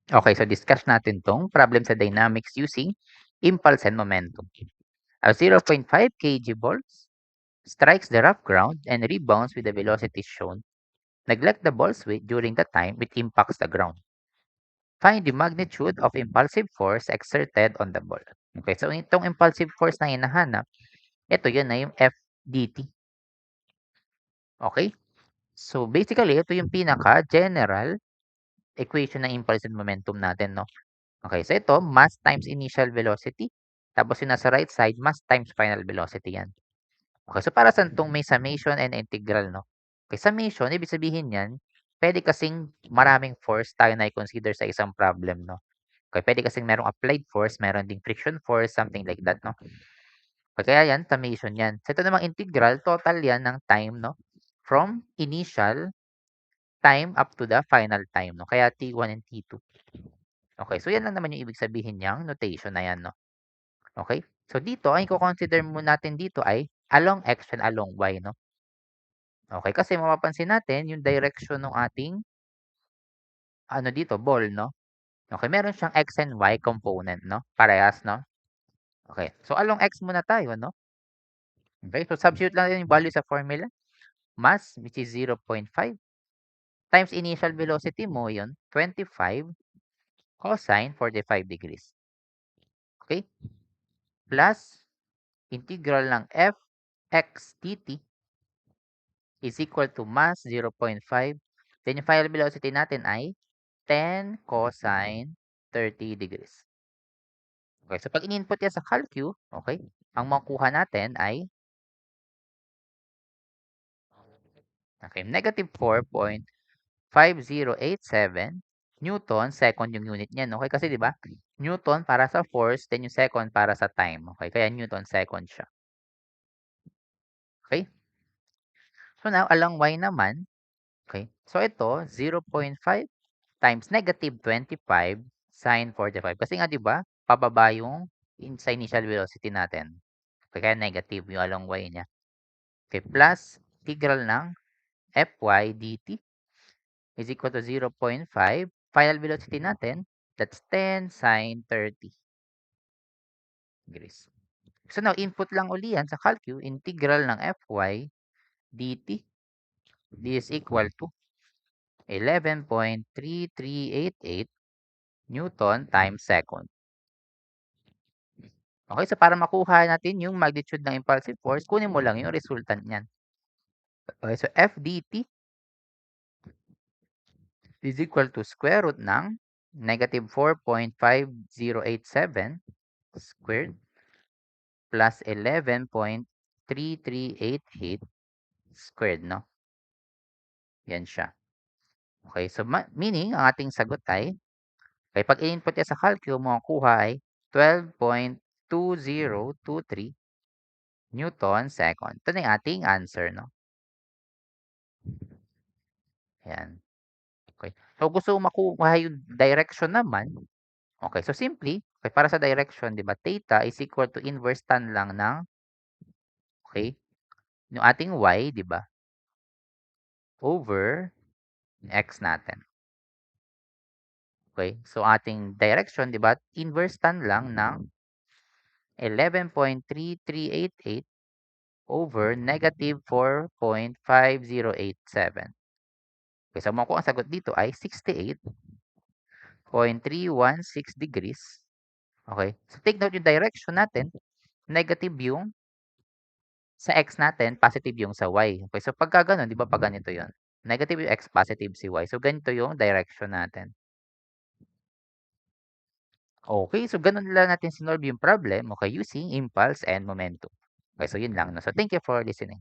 Okay, so discuss natin tong problem sa dynamics using impulse and momentum. A 0.5 kg ball strikes the rough ground and rebounds with the velocity shown. Neglect the ball's weight during the time it impacts the ground. Find the magnitude of impulsive force exerted on the ball. Okay, so itong impulsive force na hinahanap, ito yun na yung F dt. Okay? So basically, ito yung pinaka-general equation ng impulse and momentum natin, no? Okay, so ito, mass times initial velocity. Tapos yung nasa right side, mass times final velocity yan. Okay, so para saan itong may summation and integral, no? Okay, summation, ibig sabihin yan, pwede kasing maraming force tayo na i-consider sa isang problem, no? Okay, pwede kasing merong applied force, meron ding friction force, something like that, no? Okay, kaya yan, summation yan. So ito namang integral, total yan ng time, no? From initial time up to the final time, no? Kaya T1 and T2. Okay, so yan lang naman yung ibig sabihin niyang notation na yan, no? Okay? So dito, ang i-consider mo natin dito ay along X and along Y, no? Okay, kasi mapapansin natin yung direction ng ating ano dito, ball, no? Okay, meron siyang X and Y component, no? Parehas, no? Okay, so along X muna tayo, no? Okay, so substitute lang natin yung value sa formula. Mass, which is 0.5, times initial velocity mo, yun, 25 cosine 45 degrees. Okay? Plus, integral ng f x dt is equal to mass 0.5. Then yung final velocity natin ay 10 cosine 30 degrees. Okay, so pag in-input yan sa calcu, okay, ang makuha natin ay negative 4.5087 Newton second yung unit niyan. Okay, kasi di ba? Newton para sa force, then yung second para sa time. Okay, kaya Newton second siya. Okay? So now, along y naman, okay, so ito, 0.5 times negative 25 sine 45. Kasi nga, di ba, pababa yung sa initial velocity natin. Okay, kaya negative yung along y niya. Okay, plus integral ng fy dt is equal to 0.5. Final velocity natin, that's 10 sine 30 degrees. So now, input lang uli yan sa calcu, integral ng fy dt is equal to 11.3388 Newton times second. Okay, so para makuha natin yung magnitude ng impulsive force, kunin mo lang yung resultant niyan. Okay, so F dt is equal to square root ng negative 4.5087 squared plus 11.3388 squared, no? Yan siya. Okay, so meaning, ang ating sagot ay, okay, pag i-input niya sa calcu, makukuha ay 12.2023 Newton second. Ito na yung ating answer, no? Ayan. Okay. So, gusto mo makuha yung direction naman. Okay. So, simply, okay, para sa direction, di ba, theta is equal to inverse tan lang ng, okay, yung ating y, di ba, over x natin. Okay. So, ating direction, di ba, inverse tan lang ng 11.3388 over negative 4.5087. Okay. So, makuha ang sagot dito ay 68.316 degrees. Okay. So, take note yung direction natin. Negative yung sa x natin, positive yung sa y. Okay, so pagka ganun, di ba pag ganito yun? Negative yung x, positive si y. So, ganito yung direction natin. Okay, so ganun lang natin sinolve yung problem, okay, using impulse and momentum. Okay, so yun lang. No? So, thank you for listening.